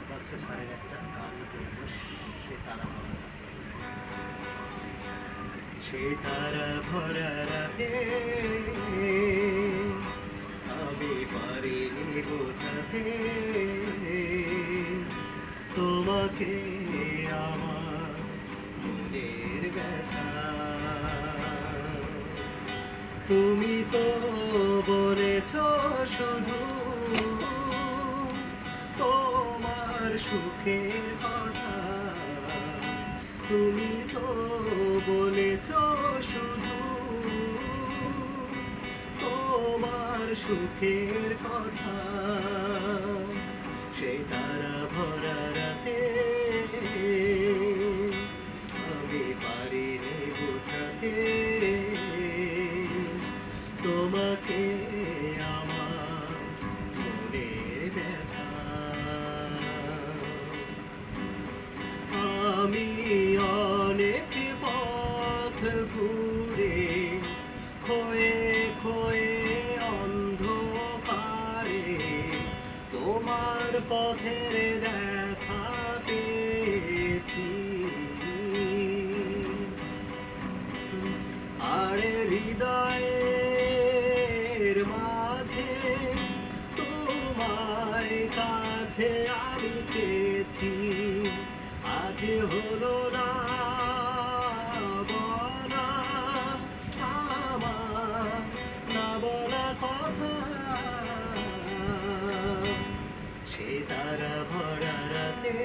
বাচ্চা ছাড়ের একটা গান করব, সে তারা ভরা রাতে। সে তারা ভরা রাতে আমি পারিনি বোঝাতে তোমাকে আমার মনের ব্যথা। তুমি তো বলেছ শুধু তোমার সুখের কথা, তুমি তো বলেছ শুধু তোমার সুখের কথা। সেই তারা ভরা রাতে আমি পারিনি বোঝাতে তোমাকে আমার মনের ব্যথা। আমি অনেক পথ ঘুরে খয়ে খয়ে অন্ধকারে তোমার পথের দেখা পেয়েছি। আরে হৃদয়ের মাঝে তোমার কাছে আমি চেয়েছি, আজ হলো না বলা আমার না বলা কথা। সে তারা ভরা রাতে